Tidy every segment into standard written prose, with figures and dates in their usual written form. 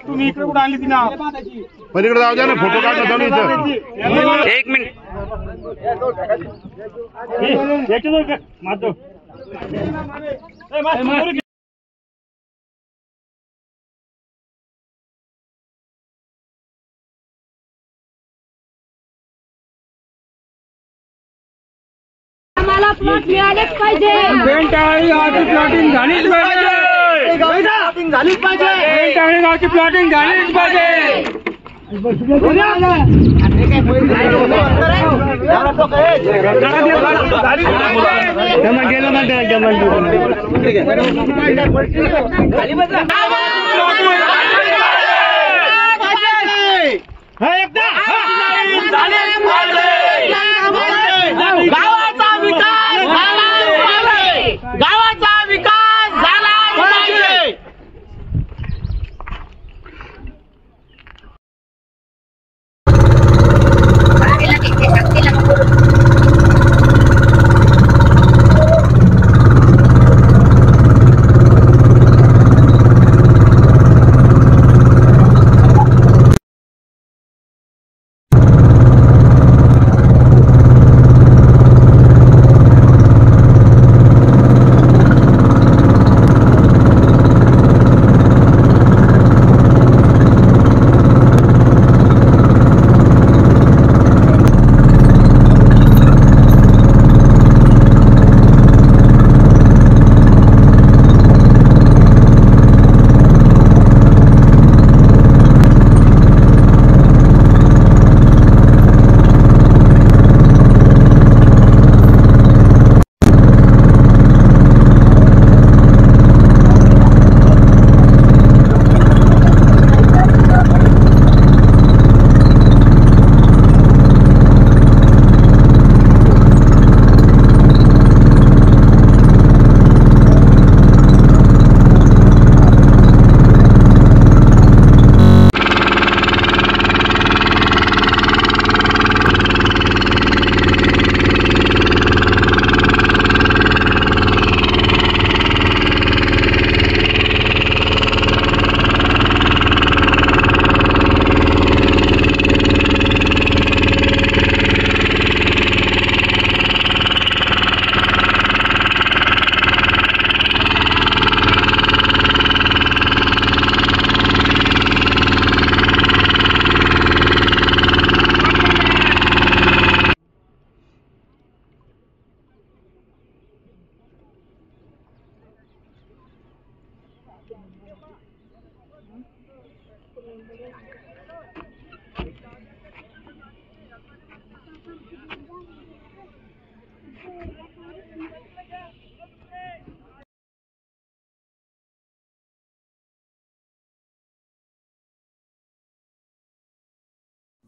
तुम्ही इकडे कुठे आणली ती ना पलीकडे जाऊ द्या ना फोटो काढला एक मिनिट आम्हाला प्लॉट मिळालेच पाहिजे. प्लॉटिंग झालीच पाहिजे. झालीच पाहिजे. गावची प्लॉटिंग झालीच पाहिजे. गावाचा विकास झाला पाहिजे. गावाचा विकास झाला पाहिजे.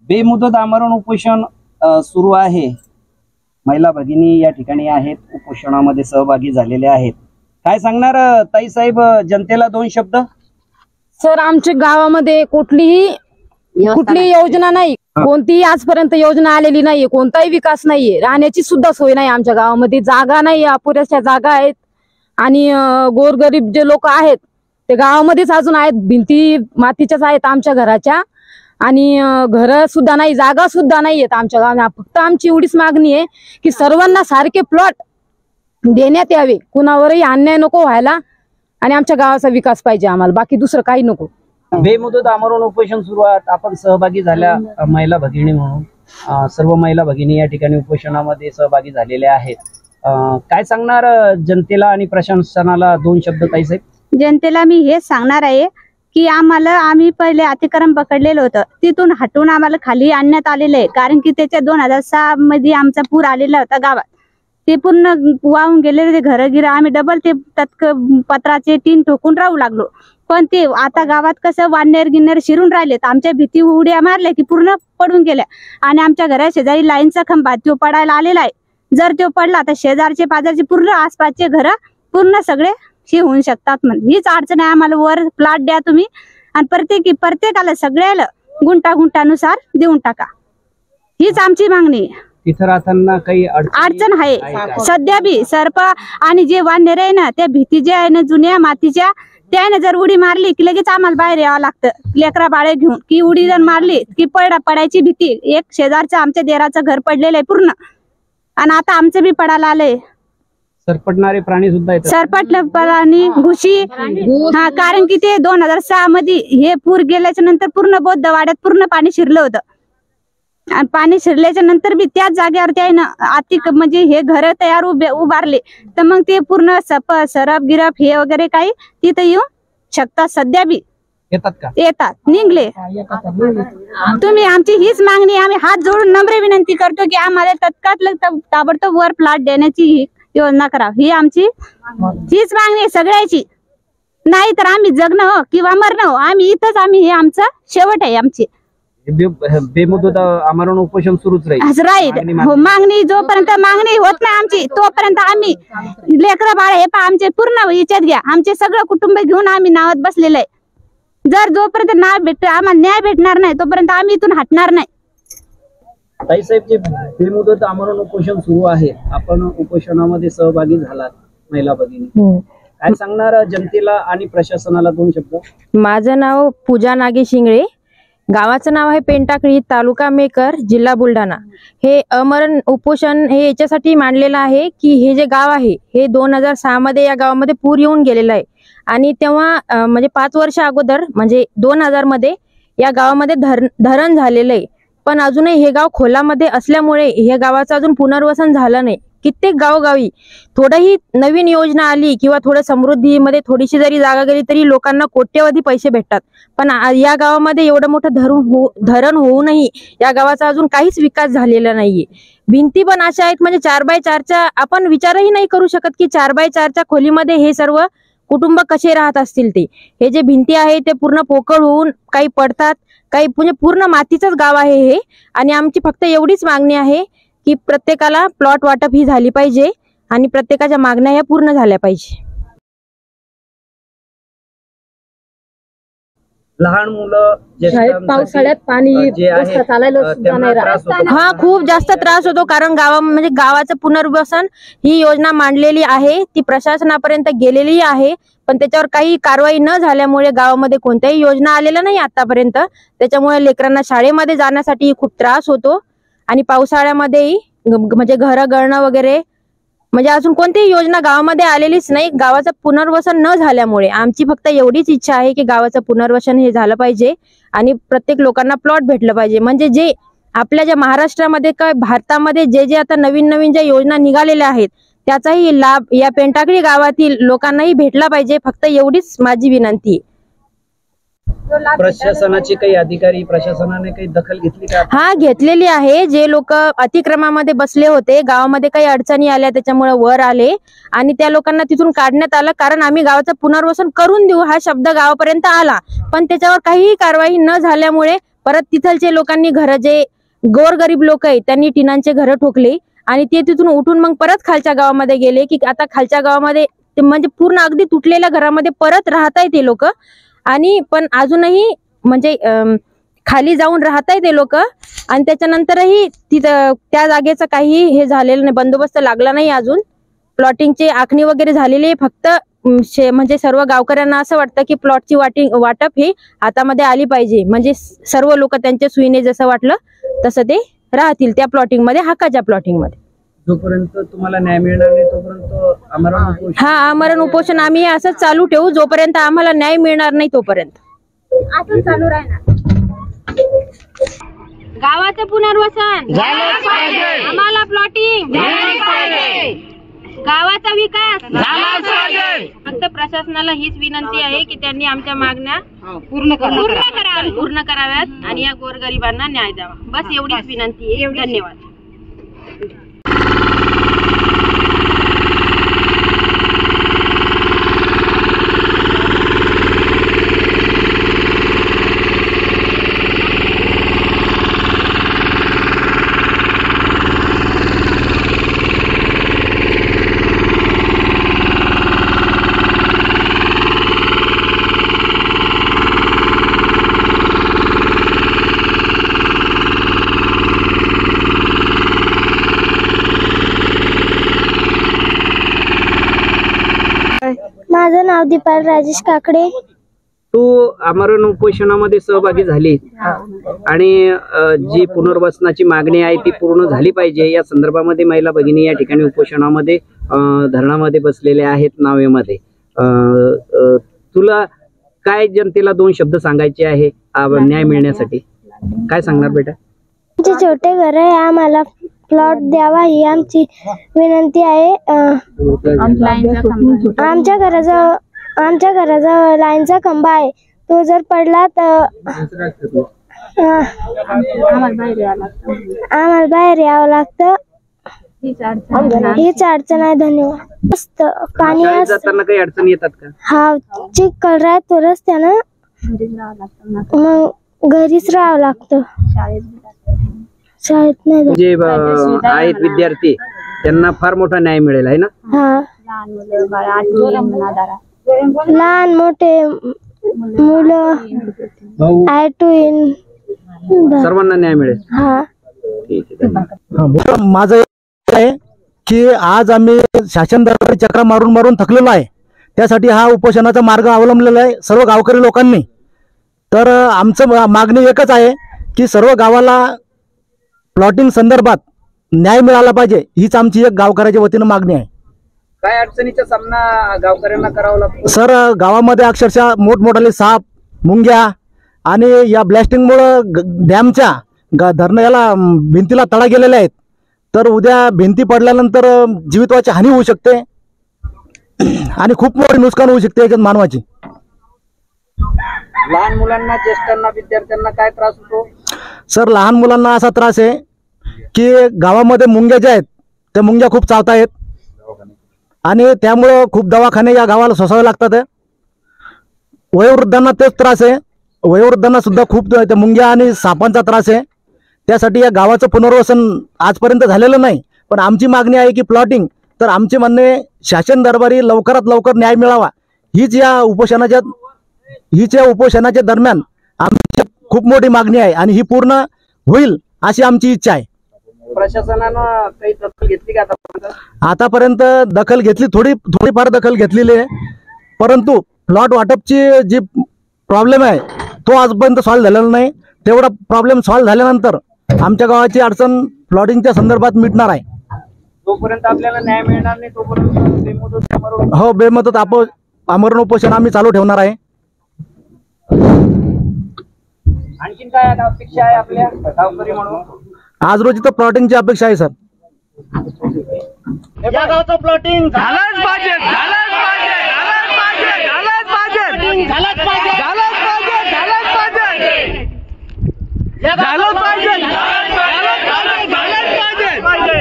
बेमुदत आमरण उपोषण सुरू आहे. महिला भगिनी या ठिकाणी आहेत, उपोषणामध्ये सहभागी झालेले आहेत. काय सांगणार ताई साहेब जनतेला दोन शब्द? सर, आमच्या गावामध्ये कुठलीही योजना नाही, कोणतीही आजपर्यंत योजना आलेली नाहीये, कोणताही विकास नाहीये, राहण्याची सुद्धा सोय नाही आमच्या गावामध्ये, जागा नाही, अपुऱ्याशा जागा आहेत आणि गोरगरीब जे लोक आहेत ते गावामध्येच अजून आहेत, भिंती मातीच्याच आहेत आमच्या घराच्या. आणि घर सुद्धा नाही, जागा सुद्धा नाही येत आमच्या गावात. फक्त आमची एवढीच मागणी आहे की सर्वांना सारखे प्लॉट देण्यात यावे, कुणावरही अन्याय नको व्हायला आणि आमच्या गावाचा विकास पाहिजे आम्हाला, बाकी दुसरं काही नको. बेमुदत आमरण उपोषण सुरू आहे. आपण सहभागी झाल्या महिला भगिनी म्हणून सर्व महिला भगिनी या ठिकाणी उपोषणामध्ये सहभागी झालेल्या आहेत. काय सांगणार जनतेला आणि प्रशासनाला 2 शब्द ताईसाहेब? जनतेला मी हेच सांगणार आहे की आम्ही पहिले अतिक्रम पकडलेलं होतं, तिथून हटून आम्हाला खाली आणण्यात आलेलं आहे. कारण की त्याच्या 2006 मध्ये आमचा पूर आलेला होता गावात, ते पूर्ण वाहून गेलेले ते घरं आम्ही डबल ते पत्राचे टीन ठोकून राहू लागलो. पण ते आता गावात कसं वानेर गिन्नेर शिरून राहिले, तर आमच्या भीती उड्या मारल्या की पूर्ण पडून गेल्या. आणि आमच्या घरा शेजारी लाईनचा खंबा तो पडायला आलेला आहे. जर तो पडला तर शेजारचे पाजारचे पूर्ण आसपासचे घर पूर्ण सगळे हे होऊ शकतात. म्हणजे हीच अडचण आहे आम्हाला. वर प्लॉट द्या तुम्ही आणि प्रत्येकाला सगळ्याला गुंठानुसार देऊन टाका, हीच आमची मागणी आहे. तिथं राहताना काही अडचण आहे सध्या बी. सर्प आणि जे वानेर आहे ना, त्या भीती जे आहे ना जुन्या मातीच्या, त्याने जर उडी मारली की लगेच आम्हाला बाहेर यावं लागतं लेकरा बाळे घेऊन. की उडी जर मारली की पडायची भीती. एक शेजारचं आमच्या देराचं घर पडलेलं आहे पूर्ण, आणि आता आमचं बी पडायला आलंय. सरपटणारे प्राणी सुद्धा येतात. सरपटलं प्राणी, घुशी. हा, कारण की ते 2006 मध्ये हे पूर गेल्याच्या नंतर पूर्ण बौद्ध वाड्यात पूर्ण पाणी शिरलं होतं. आणि पाणी शिरल्याच्या नंतर बी त्याच जागेवर त्याने म्हणजे हे घर तयार उभारले, तर मग ते पूर्ण सरप गिरप हे वगैरे काही तिथे येऊ शकतात. सध्या बी येतात का? येतात, निघले. तुम्ही आमची हीच मागणी, आम्ही हात जोडून नम्र विनंती करतो की आम्हाला तत्काळ ताबडतोब वर प्लॉट देण्याची ही योजना करा. ही आमची हीच मागणी आहे सगळ्याची. नाही तर आम्ही जगणं हो किंवा मरणं हो, आम्ही इथंच, आम्ही हे आमचं शेवट आहे आमची. बेमुदत आमरण उपोषण सुरूच राहील. हो, मागणी जोपर्यंत मागणी होत नाही आमची तोपर्यंत आम्ही लेकरं बाळ हे पहा आमचे पूर्ण विचार घ्या, आमचे सगळं कुटुंब घेऊन आम्ही नावात बसलेलं आहे. जर जोपर्यंत आम्हाला न्याय भेटणार नाही तोपर्यंत आम्ही इथून हटणार नाही. ताईसाहेब, जे बेमुदत आमरण उपोषण सुरू आहे, आपण उपोषणामध्ये सहभागी झालात महिला भगिनी, काय सांगणार जनतेला आणि प्रशासनाला 2 शब्द? माझं नाव पूजा नागे शिंगळे, गावाचं नाव आहे पेंटाकळी, तालुका मेकर, जिल्हा बुलढाणा. हे आमरण उपोषण हे याच्यासाठी मांडलेलं आहे की हे जे गाव आहे हे 2006 मध्ये या गावामध्ये पूर येऊन गेलेलं आहे. आणि तेव्हा म्हणजे 5 वर्ष अगोदर म्हणजे 2000 मध्ये या गावामध्ये धरण झालेलं आहे. पण अजूनही हे गाव खोलामध्ये असल्यामुळे हे गावाचं अजून पुनर्वसन झालं नाही. कित्येक गावोगावी थोडंही नवीन योजना आली किंवा थोडं समृद्धीमध्ये थोडीशी जरी जागा गेली तरी लोकांना कोट्यवधी पैसे भेटतात. पण या गावामध्ये एवढं मोठं धरण होऊनही या गावाचा अजून काहीच विकास झालेला नाहीये. भिंती पण अशा आहेत म्हणजे 4x4च्या आपण विचारही नाही करू शकत की 4x4च्या खोलीमध्ये हे सर्व कुटुंब कसे राहत असतील. हे जे भिंती आहे ते पूर्ण पोकळ होऊन काही पडतात, काही म्हणजे पूर्ण मातीचंच गाव आहे हे. आणि आमची फक्त एवढीच मागणी आहे की प्रत्येकाला प्लॉट वाटप ही झाली पाहिजे आणि प्रत्येकाच्या मागण्या ह्या पूर्ण झाल्या पाहिजे. लहान मुलं पावसाळ्यात पाणी हा खूप जास्त त्रास होतो. कारण म्हणजे गावाचं पुनर्वसन ही योजना मांडलेली आहे, ती प्रशासनापर्यंत गेलेली आहे, पण त्याच्यावर काही कारवाई न झाल्यामुळे गावामध्ये कोणत्याही योजना आलेल्या नाही आतापर्यंत. त्याच्यामुळे लेकरांना शाळेमध्ये जाण्यासाठी खूप त्रास होतो. आणि पावसाळ्यामध्येही म्हणजे घरं गळणं वगैरे म्हणजे अजून कोणतीही योजना गावामध्ये आलेलीच नाही. गावाचं पुनर्वसन न झाल्यामुळे आमची फक्त एवढीच इच्छा आहे की गावाचं पुनर्वसन हे झालं पाहिजे आणि प्रत्येक लोकांना प्लॉट भेटलं पाहिजे. म्हणजे जे आपल्या ज्या महाराष्ट्रामध्ये काय भारतामध्ये जे आता नवीन ज्या योजना निघालेल्या आहेत त्याचाही लाभ या पेंटाकळी गावातील लोकांनाही भेटला पाहिजे. फक्त एवढीच माझी विनंती. प्रशासनाचे काही अधिकारी, प्रशासनाने काही दखल घेतली का? हा, घेतलेली आहे. जे लोक अतिक्रमामध्ये बसले होते, गावामध्ये काही अडचणी आल्या त्याच्यामुळे वर आले आणि त्या लोकांना तिथून काढण्यात आलं. कारण आम्ही गावाचं पुनर्वसन करून देऊ हा शब्द गावापर्यंत आला, पण त्याच्यावर काहीही कारवाई न झाल्यामुळे परत तिथलचे लोकांनी घर जे गोरगरीब लोक आहेत त्यांनी टिनांचे घर ठोकले आणि ते तिथून उठून मग परत खालच्या गावामध्ये गेले की आता खालच्या गावामध्ये म्हणजे पूर्ण अगदी तुटलेल्या घरामध्ये परत राहताय ते लोक. आणि पण अजूनही म्हणजे खाली जाऊन राहताय ते लोक आणि त्याच्यानंतरही तिथं त्या जागेचं काही हे झालेलं नाही, बंदोबस्त लागला नाही अजून. प्लॉटिंगची आखणी वगैरे झालेली आहे. फक्त म्हणजे सर्व गावकऱ्यांना असं वाटतं की प्लॉटची वाटप ही हातामध्ये आली पाहिजे, म्हणजे सर्व लोक त्यांच्या सुईने जसं वाटलं तसं ते राहतील त्या प्लॉटिंग मध्ये, हक्काच्या प्लॉटिंग मध्ये. जोपर्यंत तुम्हाला न्याय मिळणार नाही तोपर्यंत आमरण उपोषण. हा, आमरण उपोषण आम्ही असंच चालू ठेवू जोपर्यंत आम्हाला न्याय मिळणार नाही तोपर्यंत. असं चालू राहणार. गावाचं पुनर्वसन झालंच पाहिजे, आम्हाला प्लॉटिंग झालंच पाहिजे, गावाचा विकास झालाच पाहिजे. फक्त प्रशासनाला हीच विनंती आहे की त्यांनी आमच्या मागण्या पूर्ण कराव्यात आणि या गोरगरिबांना न्याय द्यावा. बस एवढीच विनंती आहे. धन्यवाद. माझं नाव दीपाल राजेश काकडे. तू आमरण उपोषणामध्ये सहभागी झाली आणि जी पुनर्वसनाची मागणी आहे ती पूर्ण झाली पाहिजे या संदर्भामध्ये महिला भगिनी या ठिकाणी उपोषणामध्ये धरणामध्ये बसलेल्या आहेत नावेमध्ये. तुला काय जनतेला 2 शब्द सांगायचे आहे न्याय मिळण्यासाठी? काय सांगणार बेटा? आमचे छोटे घर आहे, आम्हाला प्लॉट द्यावा ही आमची विनंती आहे. आमच्या घराजवळ लाईनचा खंबा आहे, तो जर पडला तर आम्हाला बाहेर यावं लागतं. हीच अडचण आहे. धन्यवाद. मस्त पाणी जाताना काही अडचणी येतात का? हा, चिखल राहतो रस्त्यानं, मग घरीच राहावं लागतं. शाळेत नाही. जे आहेत विद्यार्थी त्यांना फार मोठा न्याय मिळेल आहे ना? हा, लहान मोठे मुलं, सर्वांना न्याय मिळेल. हा, ठीक आहे. माझं आहे की आज आम्ही शासन दरबारी चक्रा मारून मारून थकलेलो आहे. त्यासाठी हा उपोषणाचा मार्ग अवलंबलेला आहे सर्व गावकरी लोकांनी. तर आमचं मागणी एकच आहे की सर्व गावाला प्लॉटिंग संदर्भात न्याय मिळाला पाहिजे, हीच आमची एक गावकऱ्याच्या वतीनं मागणी आहे. काय अडचणीचा सामना गावकऱ्यांना करावा लागतो? सर, गावामध्ये अक्षरशः मोठमोठाले साप, मुंग्या आणि या ब्लास्टिंगमुळं डॅमच्या धरण याला भिंतीला तडा गेलेले आहेत. तर उद्या भिंती पडल्यानंतर जीवितवाची हानी होऊ शकते आणि खूप मोठी नुकसान होऊ शकते याच्यात मानवाची. लहान मुलांना, ज्येष्ठांना, विद्यार्थ्यांना काय त्रास होतो? सर, लहान मुलांना असा त्रास आहे की गावामध्ये मुंग्या ज्या आहेत त्या मुंग्या खूप चावत आहेत आणि त्यामुळं खूप दवाखाने या गावाला सोसावे लागतात. वयोवृद्धांना तेच त्रास आहे. वयोवृद्धांना सुद्धा खूप त्या मुंग्या आणि सापांचा त्रास आहे. त्यासाठी या गावाचं पुनर्वसन आजपर्यंत झालेलं नाही. पण आमची मागणी आहे की प्लॉटिंग. तर आमचे म्हणणे शासन दरबारी लवकरात लवकर न्याय मिळावा, हीच या उपोषणाच्या दरम्यान आमची खूप मोठी मागणी आहे आणि ही पूर्ण होईल अशी आमची इच्छा आहे. प्रशासनानं काही दखल घेतली का आतापर्यंत? दखल घेतली, थोडीफार दखल घेतलेली आहे, परंतु प्लॉट वाटपची जी प्रॉब्लेम आहे तो आजपर्यंत सॉल्व्ह झालेला नाही. तेवढा प्रॉब्लेम सॉल्व्ह झाल्यानंतर आमच्या गावाची अडचण प्लॉटिंगच्या संदर्भात मिटणार आहे. जोपर्यंत आपल्याला न्याय मिळणार नाही तोपर्यंत बेमुदत हो, बेमुदत आमरण उपोषण आम्ही चालू ठेवणार आहे. आणखीन काय अपेक्षा आहे आपल्या गावकरी म्हणून? आज रोजी तर प्लॉटिंगची अपेक्षा आहे सर. या गावचं प्लॉटिंग झालंच पाहिजे, झालंच पाहिजे, झालंच पाहिजे, झालंच पाहिजे, झालंच पाहिजे, झालंच पाहिजे, झालंच पाहिजे, झालंच पाहिजे,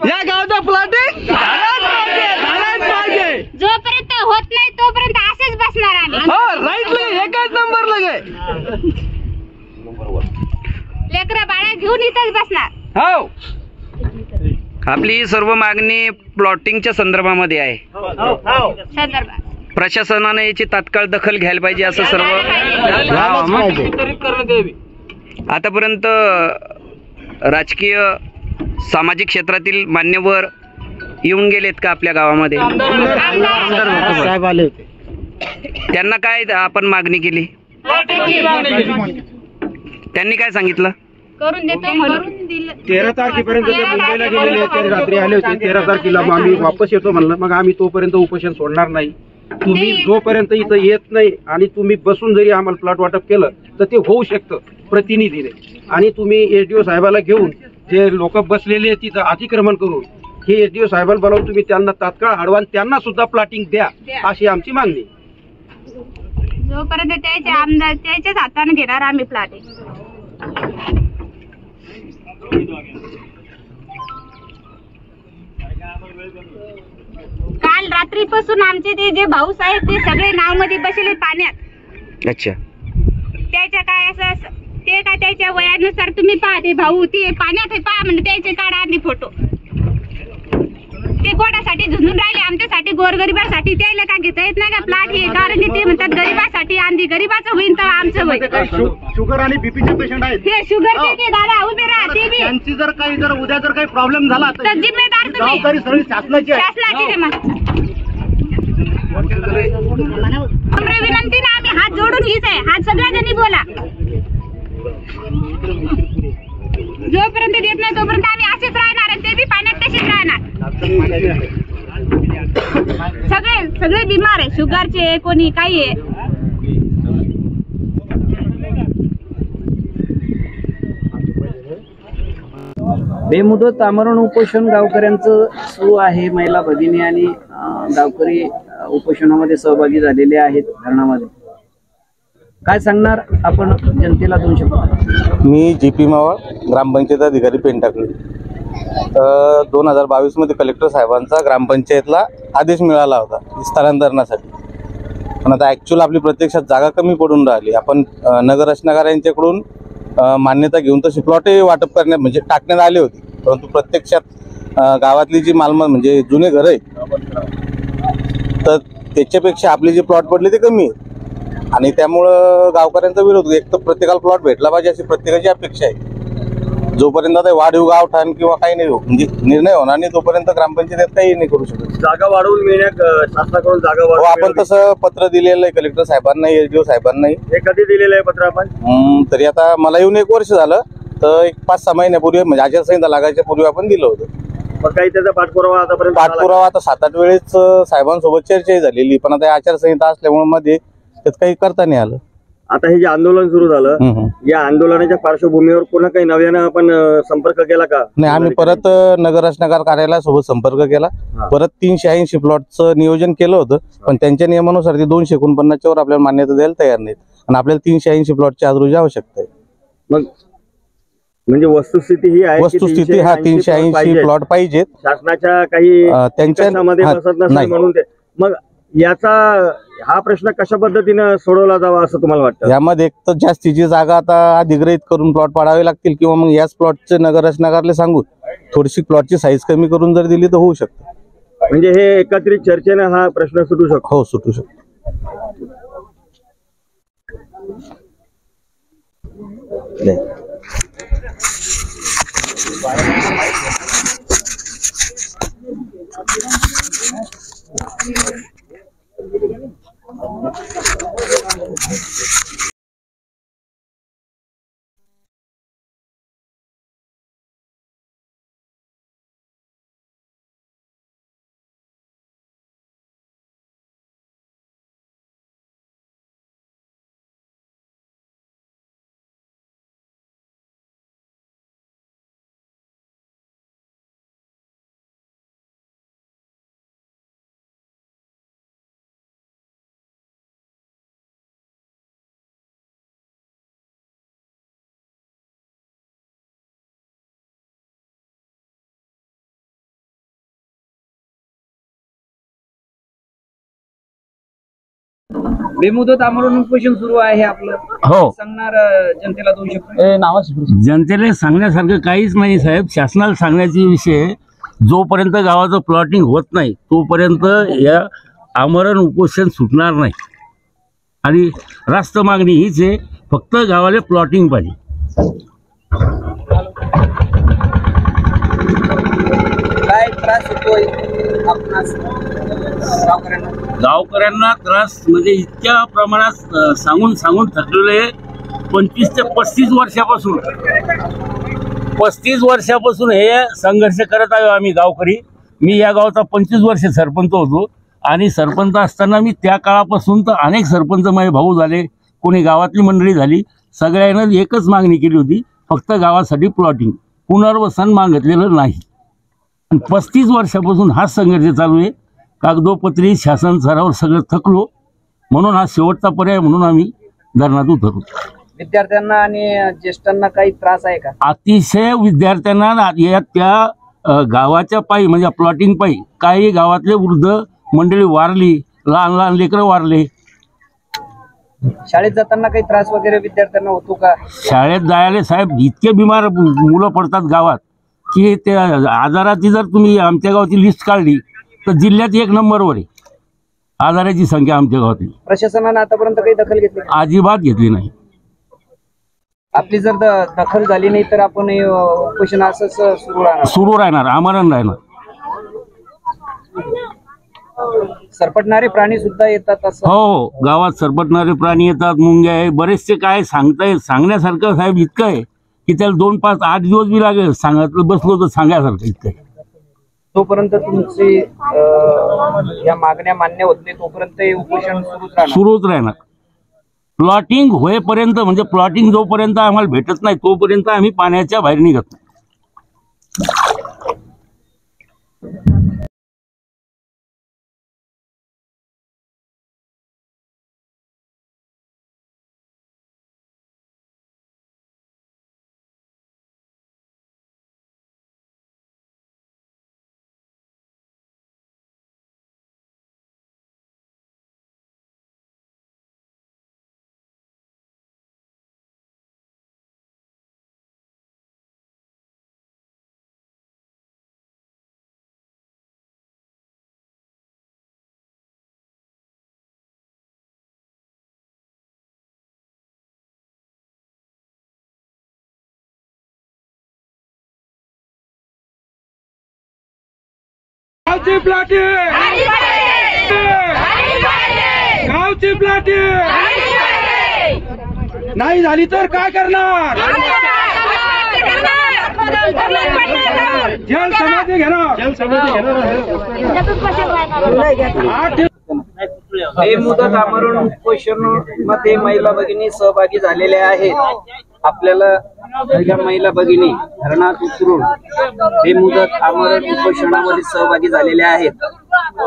या गावचं प्लॉटिंग झालंच पाहिजे, झालंच पाहिजे. जोपर्यंत होत नाही तोपर्यंत असेच बसणार आम्ही. हो, राईट लगे, एकच नंबर लगे. लेकरं बाळा घेऊन इथंच बसणार. हो, आपली सर्व मागणी प्लॉटिंगच्या संदर्भामध्ये आहे. संदर्भात प्रशासनाने याची तात्काळ दखल घ्यायला पाहिजे असं सर्व. आतापर्यंत राजकीय, सामाजिक क्षेत्रातील मान्यवर येऊन गेलेत का आपल्या गावामध्ये? साहेब आले होते. त्यांना काय आपण मागणी केली? त्यांनी काय सांगितलं? करून देतो म्हणून दिलं. 13 तारखेपर्यंत ते मुंबईला गेलेले आहेत. ते रात्री आले होते. 13 तारखेला आम्ही वापस येतो म्हणलं. मग आम्ही तोपर्यंत उपोषण सोडणार नाही. तुम्ही जोपर्यंत इथं येत नाही आणि तुम्ही बसून जरी आम्हाला प्लॉट वाटप केलं तर ते होऊ शकतं प्रतिनिधीने. आणि तुम्ही एसडीओ साहेबाला घेऊन जे लोक बसलेले आहेत तिथं अतिक्रमण करून हे एसडीओ साहेबाला बोलावून तुम्ही त्यांना तात्काळ अडवा, त्यांना सुद्धा प्लॉटिंग द्या अशी आमची मागणी. जोपर्यंत त्याचे आमदार त्याच्याच हाताने घेणार आम्ही प्लॉटिंग. काल रात्रीपासून आमचे ते जे भाऊ आहेत ते सगळे नाव मध्ये बसले पाण्यात. अच्छा. त्याच्या काय असं ते काय त्याच्या वयानुसार तुम्ही पहा, ते भाऊ ते पाण्यात आहे पहा म्हणजे त्याचे काढा आणि फोटो. ते कोणासाठी झुंजून राहिले, आमच्यासाठी गोरगरिबासाठी. त्याला का घेता येत नाही का प्लॉट हे? कारण की ते म्हणतात गरीबासाठी आणि गरीबाचं होईल तर आमचं होईल. शुगर आणि बीपीचे पेशंट आहेत. ते शुगरचे ते दादा उभे राहा, ते बी त्यांची जर उद्या जर काही प्रॉब्लेम झाला तर जिम्मेदार तुम्ही. जबाबदारी सगळी शासनाची आहे. शासनाची विनंती ना, आम्ही हात जोडून हीच आहे. हात सगळ्यांनी बोला. जोपर्यंत देत नाही तोपर्यंत आम्ही असेच राहणार आणि ते बी पाण्यात तसेच राहणार. सगळे बिमार आहे, शुगरचे कोणी काही आहे. बेमुदत आमरण उपोषण गावकऱ्यांचं सुरू आहे. महिला भगिनी आणि गावकरी उपोषणामध्ये सहभागी झालेले आहेत. धरणामध्ये काय सांगणार आपण जनतेला 2 शब्द? मी जीपी मावळ, ग्रामपंचायत अधिकारी पेनटाकळी. 2022 मध्ये कलेक्टर साहेबांचा ग्रामपंचायतला आदेश मिळाला होता स्थलांतरणासाठी. पण आता ॲक्च्युअल आपली प्रत्यक्षात जागा कमी पडून राहिली. आपण नगर रचनाकार यांच्याकडून मान्यता घेऊन तशी प्लॉटही वाटप करण्यात म्हणजे टाकण्यात आले होते. परंतु प्रत्यक्षात गावातली जी मालमत्ता म्हणजे जुने घर आहे तर त्याच्यापेक्षा आपले जे प्लॉट पडले ते कमी आहेत. आणि त्यामुळं गावकऱ्यांचा विरोध. एक तर प्रत्येकाला प्लॉट भेटला पाहिजे अशी प्रत्येकाची अपेक्षा आहे. जोपर्यंत आता वाढीव गावठाण किंवा काही नाही म्हणजे निर्णय होणार नाही तोपर्यंत ग्रामपंचायत काही नाही करू शकत. जागा वाढवून मिळण्यात शासनाकडून जागा वाढवून आपण तसं पत्र दिलेलं आहे कलेक्टर साहेबांना, एसडीओ साहेबांना. हे कधी दिलेलं आहे पत्र आपण? तरी आता मला येऊन 1 वर्ष झालं. तर एक 5-6 महिन्यापूर्वी म्हणजे आचारसंहिता लागायच्या पूर्वी आपण दिलं होतं. मग काही त्याचा पाठपुरावा आतापर्यंत? पाठपुरावा आता 7-8 वेळेस साहेबांसोबत चर्चाही झालेली. पण आता आचारसंहिता असल्यामुळे मध्ये त्यात काही करता नाही आलं. आता हे जे आंदोलन सुरू झालं या आंदोलनाच्या पार्श्वभूमीवर पुन्हा काही नव्यानं आपण संपर्क केला का? नाही, आम्ही परत नगर रचनाकार कार्यालयासोबत संपर्क केला. परत 380 प्लॉटचं नियोजन केलं होतं. पण त्यांच्या नियमानुसार ते 249 वर आपल्याला मान्यता द्यायला तयार नाहीत. आणि आपल्याला 380 प्लॉटची आज रोजी आवश्यकता आहे. मग म्हणजे वस्तुस्थिती ही आहे, वस्तुस्थिती हा 380 प्लॉट पाहिजेत. शासनाच्या काही त्यांच्या बसत नसेल म्हणून ते. मग याचा हा प्रश्न कशा पद्धतीनं सोडवला जावा असं तुम्हाला वाटतं? यामध्ये एक तर जास्तीची जागा आता अधिग्रहित करून प्लॉट पाडावे लागतील किंवा मग याच प्लॉटचे नगर रचनाकारले सांगून थोडीशी प्लॉटची साईज कमी करून जर दिली तर होऊ शकतं. म्हणजे हे एकत्रित चर्चेने हा प्रश्न सुटू शकतो? हो, सुटू शकतो. बेमुदत आमरण उपोषण सुरू आहे आपलं. हो. सांगणार जनतेला 2 शब्द? जनतेला सांगण्यासारखं काहीच नाही साहेब. शासनाला सांगण्याचे विषय, जोपर्यंत गावाचं प्लॉटिंग होत नाही तोपर्यंत या आमरण उपोषण सुटणार नाही. आणि रास्त मागणी हीच आहे, फक्त गावाला प्लॉटिंग पाहिजे. काय त्रास होतोय आपणास गावकऱ्यांना? गावकऱ्यांना त्रास म्हणजे इतक्या प्रमाणात सांगून सांगून थकलेले 25 ते 35 वर्षापासून 35 वर्षापासून हे संघर्ष करत आलो आम्ही गावकरी. मी या गावचा 25 वर्ष सरपंच होतो आणि सरपंच असताना मी त्या काळापासून तर अनेक सरपंच माझे भाऊ झाले, कोणी गावातली मंडळी झाली, सगळ्यांना एकच मागणी केली होती, फक्त गावासाठी प्लॉटिंग, पुनर्वसन मागितलेलं नाही. 35 वर्षापासून हा संघर्ष चालू आहे. कागदोपत्री शासन स्तरावर सगळं थकलो, म्हणून हा शेवटचा पर्याय म्हणून आम्ही धरणात उतरलो. विद्यार्थ्यांना आणि ज्येष्ठांना काही त्रास आहे का? अतिशय विद्यार्थ्यांना त्या गावाच्या पायी म्हणजे प्लॉटिंग पायी काही गावातले वृद्ध मंडळी वारली, लहान लहान लेकरं वारले. शाळेत जाताना काही त्रास वगैरे विद्यार्थ्यांना होतो का? शाळेत जायला साहेब इतके बिमार मुलं पडतात गावात की त्या आजाराची जर तुम्ही आमच्या गावाची लिस्ट काढली तर जिल्ह्यात 1 नंबरवर आहे आजाराची संख्या आमच्या गावातली. प्रशासनाने आतापर्यंत काही दखल घेतली? अजिबात घेतली नाही. आपली जर दखल झाली नाही तर आपण उपोषण असंच सुरू राहणार, आमरण राहणार. सरपटणारे प्राणी सुद्धा येतात असं? हो, गावात सरपटणारे प्राणी येतात, मुंग्या आहे, बरेचसे काय सांगण्यासारखं साहेब इतकं आहे की त्याला 2, 5, 8 दिवस बी लागेल सांगितलं बसलो तर सांगायसारखं इतकं आहे. तोपर्यंत तुमची या मागण्या मान्य होत नाही तोपर्यंत हे उपोषण सुरूच राहणार. प्लॉटिंग होईपर्यंत म्हणजे प्लॉटिंग जोपर्यंत आम्हाला भेटत नाही तोपर्यंत आम्ही पाण्याच्या बाहेर निघत नाही. गावची प्लॉटिंग, गावची प्लॉटिंग नाही झाली तर काय करणार? जल समाधी घेणार. बेमुदत आमरण उपोषण मध्ये महिला भगिनी सहभागी झालेल्या आहेत. आपल्याला या महिला भगिनी धरणात उतरून बेमुदत आमरण उपोषणामध्ये सहभागी झालेल्या आहेत.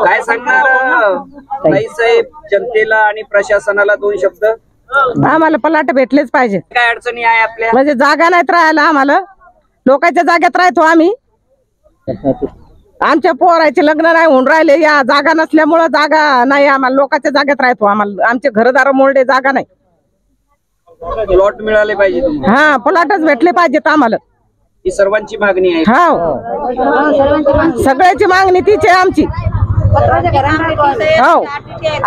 काय सांगणार ताई साहेब जनतेला आणि प्रशासनाला 2 शब्द? आम्हाला पलाट भेटलेच पाहिजे. काय अडचणी आहे आपल्या? म्हणजे जागा नाहीत राहायला, आम्हाला लोकांच्या जागेत राहतो आम्ही. आमच्या पोराचे लग्न नाही होऊन राहिले, या जागा नसल्यामुळं जागा नाही आम्हाला, लोकांच्या जागेत राहतो आम्हाला. आमचे घरदार मोडले, जागा नाही. प्लॉट मिळाले पाहिजे तुम्हाला? हा, प्लॉटच भेटले पाहिजेत आम्हाला. ही सर्वांची मागणी आहे. हो, सगळ्याची मागणी तीच आहे आमची. हो,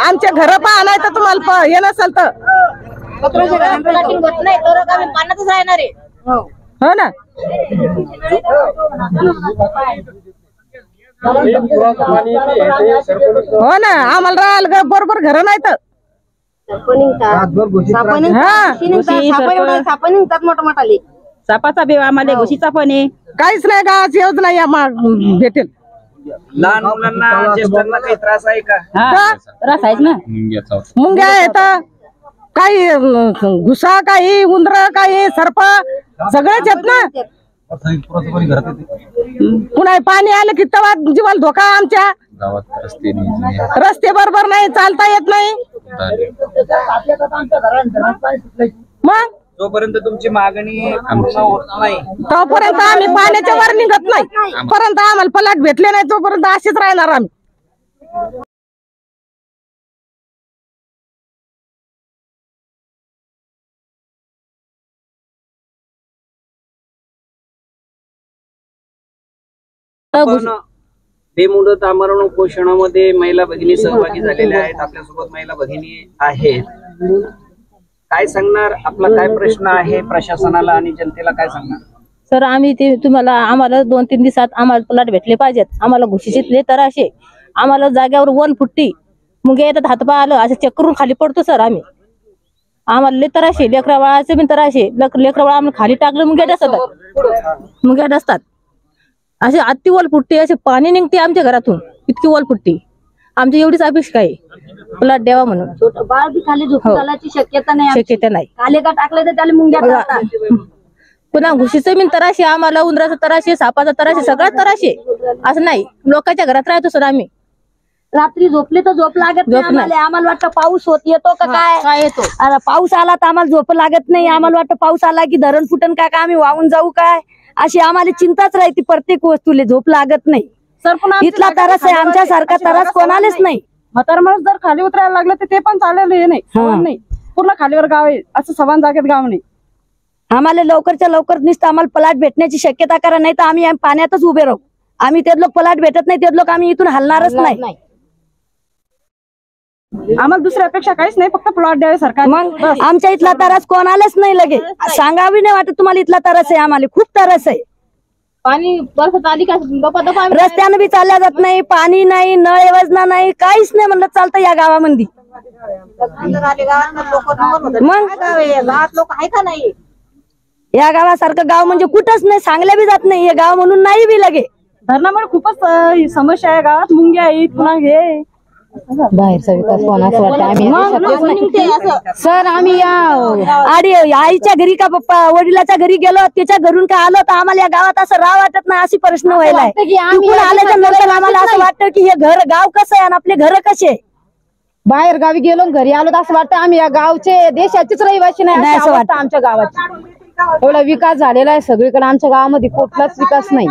आमचे घर पहा नाही तर तुम्हाला हे नसेल तर पाण्यातच राहणार आहे. हो ना. हो ना, आम्हाला राहायला बरोबर घर नाही तर सापाचा बेव आम्हाला घुशीचा पण आहे. काहीच नाही, गावाची योजना या भेटेल. लहान मुलांना ज्येष्ठांना काही त्रास आहे का? त्रास आहेच ना. मुंग्या आहेत, काही घुसा, काही उंदर, काही सर्प, सगळेच आहेत ना. पुन्हा पाणी आलं की तेव्हा जीवाला धोका. आमच्या रस्ते बरोबर नाही, चालता येत नाही. मग जोपर्यंत तुमची मागणी पूर्ण होत नाही तोपर्यंत आम्ही पाण्याच्या वर निघत नाही. परंतु आम्हाला पलाट भेटले नाही तोपर्यंत असेच राहणार आम्ही. बेमुदत आमरण उपोषणामध्ये महिला भगिनी सहभागी झालेल्या आहेत. आपल्यासोबत महिला भगिनी आहेत. काय सांगणार? आपला काय प्रश्न आहे प्रशासनाला आणि जनतेला काय सांगणार? तर आम्ही ते आम्हाला 2-3 दिवसात आम्हाला प्लॉट भेटले पाहिजेत. आम्हाला घुशीचे तराशे, आम्हाला जाग्यावर वन फुट्टी मुंग्या येतात, हातपाय आलं असं चेक करून खाली पडतो सर. आम्हाला लय तराशे, लेकरा बाळाचे पण तराशे, लेकरा बाळा आम्हाला खाली टाकलं मुंग्या डसतात. असे अति वल फुट्टी, असे पाणी निघते आमच्या घरातून, इतकी वल फुट्टी. आमची एवढीच अपेक्षा आहे प्लॉट द्यावा म्हणून. बाळ बी खाली झोपून जाण्याची शक्यता नाही. खाली का टाकले तर त्याला मुंग्या डसतात. पुन्हा घुशीचं बिन तराशे, आम्हाला उंदराचं तराशे, सापाचा तराशे, सगळं तराशे. असं नाही, लोकांच्या घरात राहतो सर आम्ही. रात्री झोपले तर झोप लागत नाही आम्हाला वाटतं पाऊस येतो का काय येतो. पाऊस आला तर आम्हाला झोप लागत नाही. आम्हाला वाटतं पाऊस आला की धरण फुटन का आम्ही वाहून जाऊ काय, अशी आम्हाला चिंताच राहते. प्रत्येक वस्तूला झोप लागत नाही. इथला तरस आहे, आमच्यासारखा तरस कोणालाच नाही. म्हातार माणूस जर खाली उतरायला लागलं तर ते पण चाललेलं हे नाही. पूर्ण खालीवर गाव आहे, असं समान जागेत गाव नाही. आम्हाला लवकरच्या लवकर नुसतं आम्हाला प्लॉट भेटण्याची शक्यता करा, नाही तर आम्ही पाण्यातच उभे राहू. आम्ही ते लोक प्लॉट भेटत नाही, ते लोक आम्ही इथून हलणारच नाही. आम्हाला दुसरी अपेक्षा काहीच नाही, फक्त प्लॉट द्यावे सरकार. मग आमच्या इथला तरस कोणालाच नाही लगे सांगावी नाही वाटत तुम्हाला इथला तरस आहे. आम्हाला खूप तरस आहे. पाणी बरसात आली का रस्त्यानं बी चालल्या जात नाही, पाणी नाही, नळ योजना नाही, काहीच नाही म्हणलं चालतं या गावामध्ये. मग गावात लोक आहे का नाही. या गावासारखं गाव म्हणजे कुठंच नाही, सांगल्या बी जात नाही हे गाव म्हणून नाही बी लगे. धरणामुळे खूपच समस्या आहे गावात. मुंग्या आहेत, पुन्हा हे बाहेरचा विकास कोणाच वाटतं सर. आम्ही आईच्या घरी का पप्पा वडिलाच्या घरी गेलो, त्याच्या घरून का आलो तर आम्हाला या गावात असं राह वाटत नाही, अशी प्रश्न व्हायला. आल्याच्या नंतर आम्हाला असं वाटतं की हे गाव कसं आहे आणि आपले घर कसे. बाहेर गावी गेलो घरी आलो तर असं वाटतं आम्ही या गावचे देशाचेच रहिवासी नाही असं वाटतं. आमच्या गावात एवढा विकास झालेला आहे सगळीकडे, आमच्या गावामध्ये कुठलाच विकास नाही.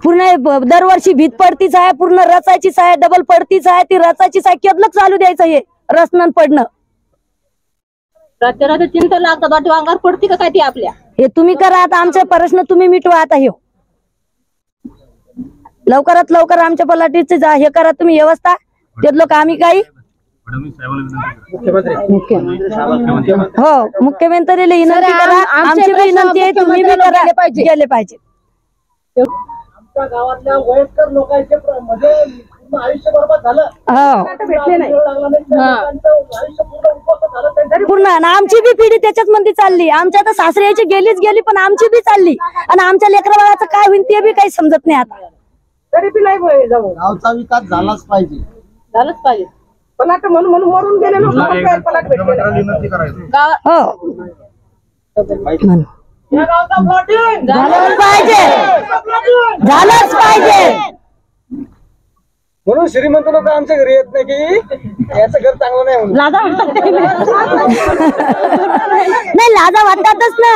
पूर्ण दरवर्षी भीत पडतीच आहे, पूर्ण रचायचीच आहे, डबल पडतीच आहे. ती रचायचीच आहे, केदलच चालू द्यायचं हे रचनं पडणं. रात्री चिंता लागतात, वाटतं अंगावर पडती का काय ती आपल्या. हे तुम्ही करा आता, आमचा प्रश्न तुम्ही मिटवा आता. हे लवकरात लवकर आमच्या पलाटीचे हे करा तुम्ही व्यवस्था. ते लोक आम्ही काही हो मुख्यमंत्र्याला विनंती करा, आमची विनंती आहे तुम्ही बी करा, गेले पाहिजे. आमच्या गावातल्या वयस्कर लोकांचे म्हणजे आयुष्य बरोबर झालं, पूर्ण. आमची बी पिढी त्याच्याच मध्ये चालली. आमच्या तर सासऱ्याची गेलीच गेली, पण आमची बी चालली. आणि आमच्या लेकरा बाळाचं काय होईल ते बी काही समजत नाही आता. तरी बी नाही जाऊ. गावचा विकास झालाच पाहिजे. पलाट म्हणून मरून गेले लोक पलाट हो झालंच पाहिजे. म्हणून श्रीमंत लोक आमच्या घरी येत नाही की याचं घर चांगलं नाही म्हणून. नाही लाजा वाटतातच ना.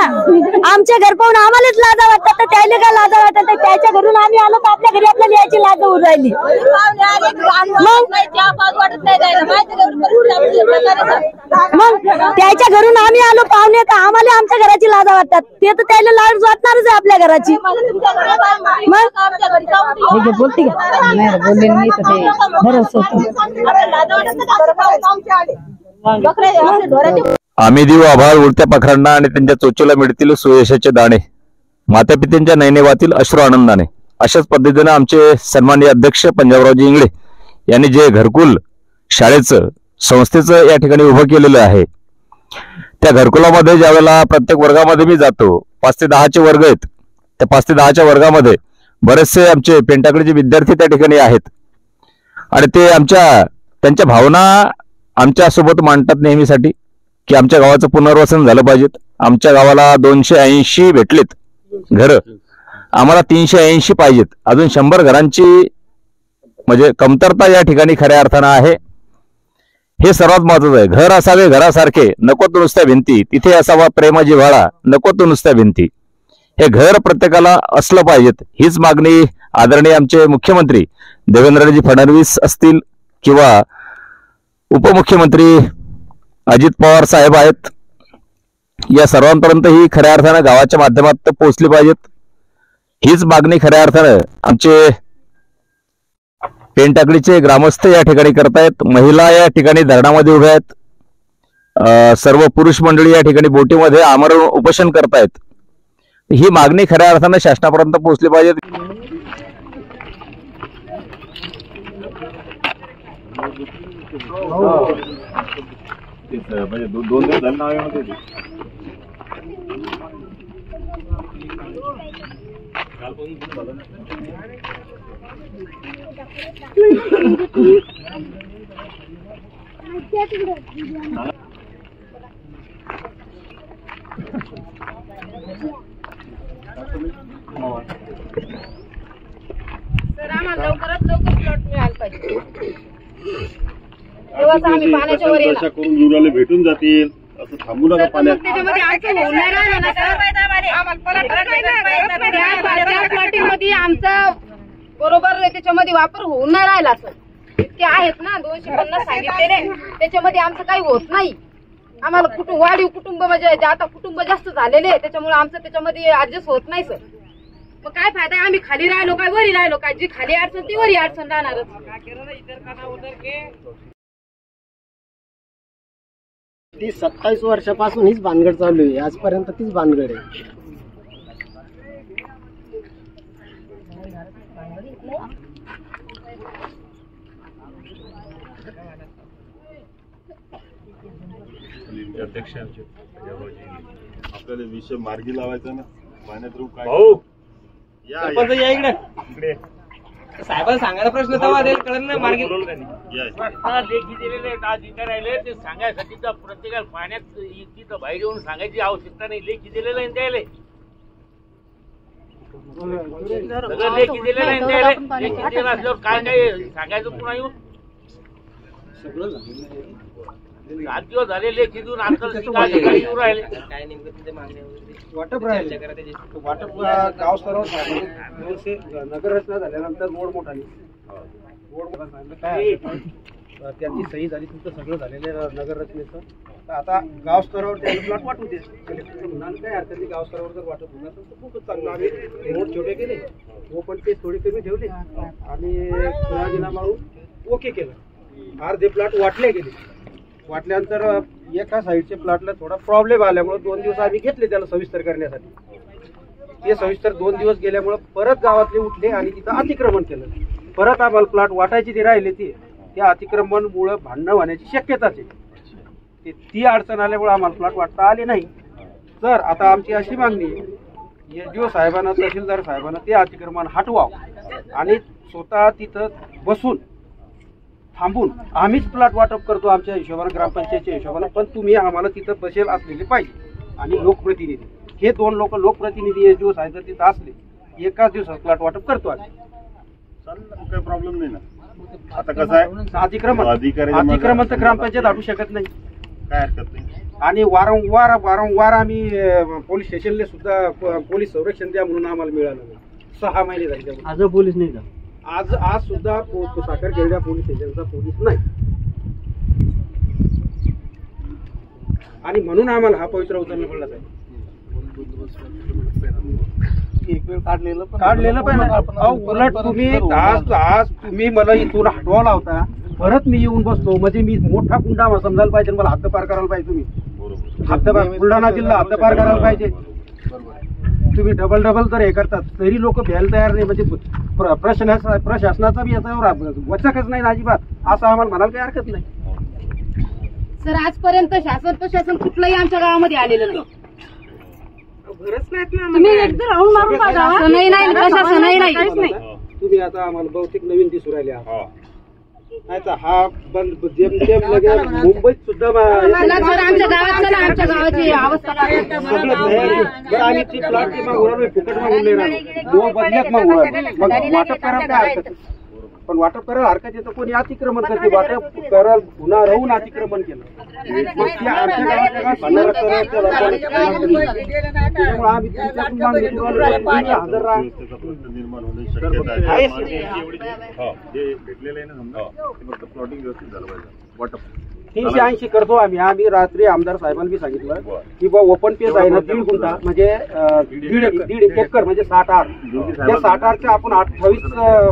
आमच्या घर पाहून आम्हालाच लाजा वाटतात, तर त्याला काय लाजा वाटत नाही. त्याच्या घरून आम्ही आलो तर आपल्या घरी आपल्याला यायची लाजा होऊन राहिली. मग त्याच्या घरून आम्ही आलो पाहुणे तर आम्हाला आमच्या घराची लाजा वाटतात. ते तर त्याला लाज वाटणारच आहे आपल्या घराची. मग बोलते का बोलले नाही आम्ही देऊ आभाळ उडत्या पाखरांना आणि त्यांच्या चोचीला मिळतील सुयशाचे दाणे, मातापित्यांच्या नैनेवातील अश्रू आनंदाने. अशाच पद्धतीने आमचे सन्माननीय अध्यक्ष पंजाबरावजी इंगळे यांनी जे घरकुल शाळेचं संस्थेचं या ठिकाणी उभं केलेलं आहे, त्या घरकुलामध्ये ज्यावेळेला प्रत्येक वर्गामध्ये मी जातो, 5 ते 10चे वर्ग आहेत. त्या 5 ते 10च्या वर्गामध्ये बरेचसे आमचे पेंटाकडीचे विद्यार्थी त्या ठिकाणी आहेत आणि ते त्यांच्या भावना आमच्या सोबत मांडतात नेहमीसाठी की आमच्या गावाचं पुनर्वसन झालं पाहिजेत. आमच्या गावाला 280 भेटलेत घर, आम्हाला 380 पाहिजेत. अजून 100 घरांची म्हणजे कमतरता या ठिकाणी खऱ्या अर्थानं आहे. हे सर्वात महत्वाचं आहे. घर असावे घरासारखे, नको तो नुसत्या भिंती. तिथे असावा प्रेम जिव्हाळा, नको तो नुसत्या भिंती. हे घर प्रत्येकाला असलं पाहिजेत, हीच मागणी आदरणीय आमचे मुख्यमंत्री देवेंद्रजी फडणवीस असतील किंवा उपमुख्यमंत्री अजित पवार साहेब आहेत, या सर्वांपर्यंत ही खऱ्या अर्थानं गावाच्या माध्यमात पोहोचली पाहिजेत. हीच मागणी खऱ्या अर्थानं आमचे पेनटाकडीचे ग्रामस्थ या ठिकाणी करतायत. महिला या ठिकाणी धरणामध्ये उभ्या आहेत. सर्व पुरुष मंडळी या ठिकाणी बोटीमध्ये आमरण उपोषण करतायत. ही मागणी खऱ्या अर्थानं शासनापर्यंत पोहोचली पाहिजे. दोन दिवस झाले नाव होते. तर आम्हाला लवकरात लवकर प्लॉट मिळाला पाहिजे. तेव्हाच आम्ही पाण्याच्या वर येणार. करून जुराले भेटून जातील असं थांबू नका पाण्यात. त्याच्यामध्ये आमचं होणार आहे ना सर. त्या प्लॉटिंग मध्ये आमचा बरोबर त्याच्यामध्ये वापर होऊन नाही राहिला सर. इतके आहेत ना 250 सांगितलेले, त्याच्यामध्ये आमचं काही होत नाही. आम्हाला वाढीव कुटुंब म्हणजे आता कुटुंब जास्त झालेले त्याच्यामुळे आमचं त्याच्यामध्ये ऍडजस्ट होत नाही सर. मग काय फायदा आहे? आम्ही खाली राहिलो काय वरी राहिलो काय? जी खाली अडचण ती वरी अडचण राहणारच. ती 27 वर्षापासून हीच भानगड चालू आहे. आजपर्यंत तीच भानगड आहे. अध्यक्ष आपल्याला विषय मार्गी लावायचा ना. पाण्यात रूप काय या इकडे साहेबांना सांगायला प्रश्न कळत नाही मार्गी लेखी दिलेले आहेत. आज इथे राहिले ते सांगायसाठी प्रत्येकाला पाण्यात इतकी बाहेर येऊन सांगायची आवश्यकता नाही. लेखी दिलेलं आहे द्यायला सगळं लेखी दिलेलं आहे द्यायला. लेखी दिलेलं असल्यावर काय काय सांगायचं पुन्हा येऊन 7 दिवस झाले लेखी देऊन आजकाल येऊन राहिले. काय नेमकं तुमच्या मागण्या वाटप राहिले. वाटप गाव स्तरावर नगर रचना झाल्यानंतर रोड मोठा काय त्यांची सही झाली. तुमचं सगळं झालेलं नगर रचनेचं. तर आता गाव स्तरावर त्याला प्लॉट वाटून दे. काय हरकत नाही. गाव स्तरावर जर वाटप होणार तर खूपच चांगलं. आम्ही रोड छोटे केले, ओपन पेज थोडी कमी ठेवले आणि राजीनामा मारून ओके केलं. अर्धे प्लॉट वाटले गेले. वाटल्यानंतर एका साईडच्या प्लॉटला थोडा प्रॉब्लेम आल्यामुळे 2 दिवस आम्ही घेतले त्याला सविस्तर करण्यासाठी. ते सविस्तर 2 दिवस गेल्यामुळे परत गावातले उठले आणि तिथं अतिक्रमण केलं. परत आम्हाला प्लॉट वाटायची ते राहिले. त्या अतिक्रमणमुळे भांडणं होण्याची शक्यताच आहे. ती अडचण आल्यामुळे आम्हाला प्लॉट वाटता आले नाही. तर आता आमची अशी मागणी आहे SDO साहेबांना तहसीलदार साहेबांना ते अतिक्रमण हटवावं आणि स्वतः तिथं बसून थांबून आम्हीच प्लॉट वाटप करतो आमच्या हिशोबाने ग्रामपंचायतच्या हिशोबाने. पण तुम्ही आम्हाला तिथं बसेल असलेले पाहिजे आणि लोकप्रतिनिधी. हे 2 लोकप्रतिनिधी SDO साहेब जर तिथं असले एकाच दिवसात प्लॉट वाटप करतो आम्ही. काही प्रॉब्लेम नाही ना. आता कसं आहे अतिक्रमण तर ग्रामपंचायत हटू शकत नाही. काय हरकत नाही. आणि वारंवार आम्ही पोलीस स्टेशनला सुद्धा पोलीस संरक्षण द्या म्हणून आम्हाला मिळालं नाही. 6 महिने झाले. आज पोलीस नाही का? आज सुद्धा साखरखेडा पोलीस स्टेशनचा पोलीस नाही. आणि म्हणून आम्हाला हा पवित्र उचलणं पडला आहे. एक वेळ काढलेलं पण उलट तुम्ही आज तुम्ही मला इथून हटवायला होता. परत मी येऊन बसतो म्हणजे मी मोठा गुंडा समजायला पाहिजे. मला हद्दपार करायला पाहिजे. तुम्ही हद्दपार बुलढाणा जिल्हा हद्दपार करायला पाहिजे. तुम्ही डबल जर हे करतात तरी लोक भ्यायला तयार नाही. म्हणजे प्रशासनाचा बी याच्यावर वचकच नाही अजिबात. असं आम्हाला म्हणायला काही हरकत नाही. सर आजपर्यंत शासन प्रशासन कुठलंही आमच्या गावामध्ये आलेलं नाही. तुम्ही एकदा राऊंड मारून बघा. नाही प्रशासनही नाही. तुम्ही आता आम्हाला बहुतेक नवीन दिसू राहिले. हा बंद मुंबईत सुद्धा आमच्या गावाची अवस्था आम्ही ती प्लॉट मागून फुकट मागून नाही बदल्यात मागून मग वाटप करायला काय हरकत. पण वाटप करायला हरकत येतं. कोणी अतिक्रमण करते. वाटप करायला पुन्हा राहून अतिक्रमण केलं. निर्माण होण्याची शक्यता आहे. जे भेटलेलं आहे ना समजा फक्त प्लॉटिंग व्यवस्थित झालं पाहिजे. वाटप 380 करतो आम्ही रात्री आमदार साहेबांनी बी सांगितलं की बा ओपन पेज आहे ना 1.5 गुंठा म्हणजे 1.5 एकर म्हणजे 60 आर. त्या 60 आरच्या आपण 28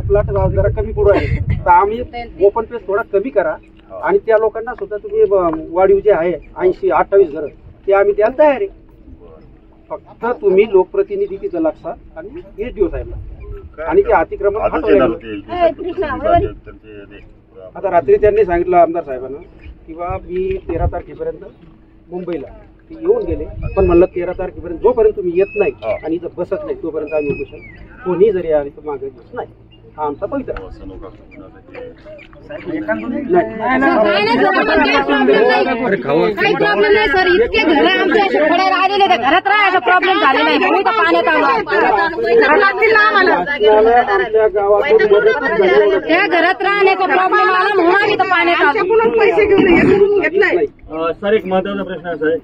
प्लॉट जरा कमी पडू आहे. तर आम्ही ओपन पेज थोडा कमी करा आणि त्या लोकांना सुद्धा तुम्ही वाढीव जे आहे 80-28 घरं ते आम्ही द्यायला तयार आहे. फक्त तुम्ही लोकप्रतिनिधी तिथं लक्षात आणि SDO साहेबला आणि ते अतिक्रमण आता रात्री त्यांनी सांगितलं आमदार साहेबांना की बा मी 13 तारखेपर्यंत मुंबईला येऊन गेले, पण म्हणलं 13 तारखेपर्यंत जोपर्यंत तुम्ही येत नाही आणि इथं बसत नाही तोपर्यंत आम्ही उपोषण कोणी जरी आले तर मागे बस नाही. हा आमचा पवित्र काही प्रॉब्लेम नाही सर. इतके घर आमच्या असे पडायला आलेले तर घरात राहायचा प्रॉब्लेम झालेला आहे. म्हणून तर पाण्यात आलो त्या घरात राहण्याचा प्रॉब्लेम आला म्हणून आम्ही तर पाण्यात आलो. पैसे घेऊन येत नाही. सर एक महत्वाचा प्रश्न असा आहे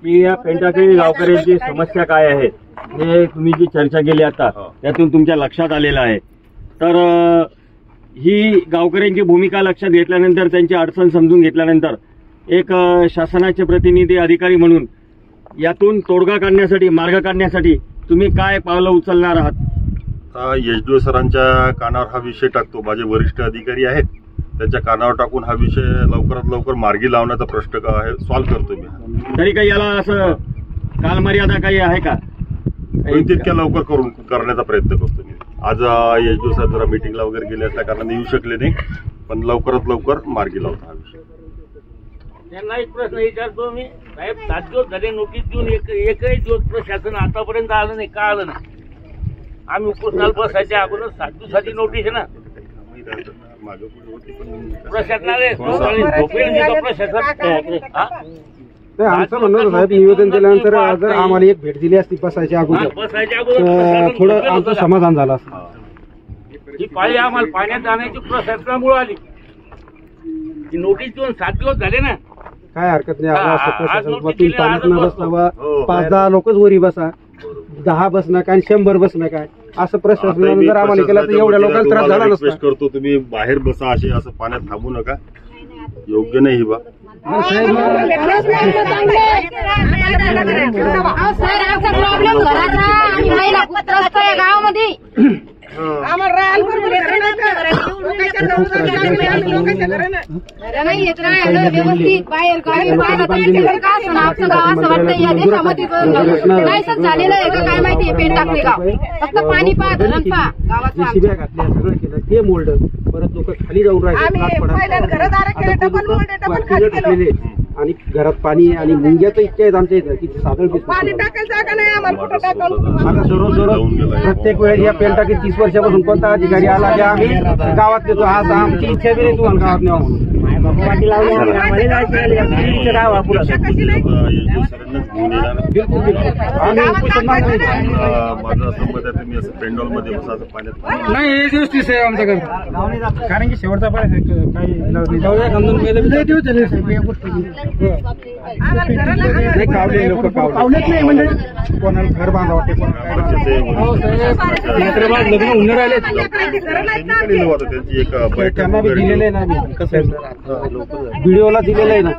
की या पेंटाखेडी गावकऱ्यांची समस्या काय आहे हे तुम्ही जी चर्चा केली आता त्यातून तुमच्या लक्षात आलेलं आहे. तर ही गावकऱ्यांची भूमिका लक्षात घेतल्यानंतर त्यांची अडचण समजून घेतल्यानंतर एक शासनाचे प्रतिनिधी अधिकारी म्हणून यातून तोडगा काढण्यासाठी मार्ग काढण्यासाठी तुम्ही काय पावलं उचलणार आहात? SDO सरांच्या कानावर हा विषय टाकतो. माझे वरिष्ठ अधिकारी आहेत त्यांच्या कानावर टाकून हा विषय लवकरात लवकर मार्गी लावण्याचा प्रश्न आहे सॉल्व्ह करतो मी. तरी काही याला असं कालमर्यादा काही आहे का? तितक्या लवकर करण्याचा प्रयत्न करतो मी. आज SDO सर जरा मीटिंगला वगैरे गेले असल्या कारणाने येऊ शकले नाही, पण लवकरात लवकर मार्गी लावतो हा विषय. त्यांना एक प्रश्न विचारतो मी साहेब, 7 दिवस झाले नोटीस देऊन एकही दिवस प्रशासन आतापर्यंत आलं नाही. का आलं नाही? आम्ही उपोषणाला बसायच्या अगोदर 7 दिवसाची नोटीस आहे ना प्रशासनाने. आमचं म्हणणं साहेब निवेदन दिल्यानंतर जर आम्हाला एक भेट दिली असती बसायच्या अगोदर थोडं आमचं समाधान झालं असतं. ही पाळी आम्हाला पाण्यात जाण्याची प्रशासनामुळे आली. नोटीस देऊन 7 दिवस झाले ना. काय हरकत नाही. तुम्ही पाण्यात न बसता 5-10 लोकच वरी बसा, 10 बसणं काय 100 बसणं काय असं प्रशासनाने जर आम्हाला केलं तर एवढ्या लोकांना त्रास झाला नसता. रिक्वेस्ट करतो तुम्ही बाहेर बसा, असे असं पाण्यात थांबू नका, योग्य नाही. बा प्रॉब्लेम घरात राहा गावामध्ये नाही येत राहायला व्यवस्थित बाहेर आमचं गाव असं वाटतं या देशामध्ये नाहीच झालेलं आहे का काय माहिती. पेट टाकले गाव फक्त पाणी पहा धरण पहा गावात शिब्या घातल्या सगळं केलं ते मोल्ड परत लोक खाली जाऊन राहिले आणि घरात पाणी आणि मुंग्याचं इतक्या आहेत आमच्या इथं की साधळ आता सर्व प्रत्येक वेळेस या पेंटाकी 30 वर्षापासून कोणता अधिकारी आला की आम्ही गावात देतो. आज आमची इच्छा बी नाही तुम्हाला गावात न्यावं म्हणून. बिलकुल आम्ही माझं असं मत आहे तुम्ही असं पेंडॉल मध्ये बसा, असं पाण्यात नाही. हे दिवस तीस आहे आमच्याकडे कारण की शेवटचा पाय काही कावले लोक कावलेच नाही म्हणजे कोणाला घर बांधावं ते लग्न होऊन राहिले त्यांची एक त्यांना बी दिलेलं आहे ना. कसं व्हिडिओला दिलेलं आहे ना.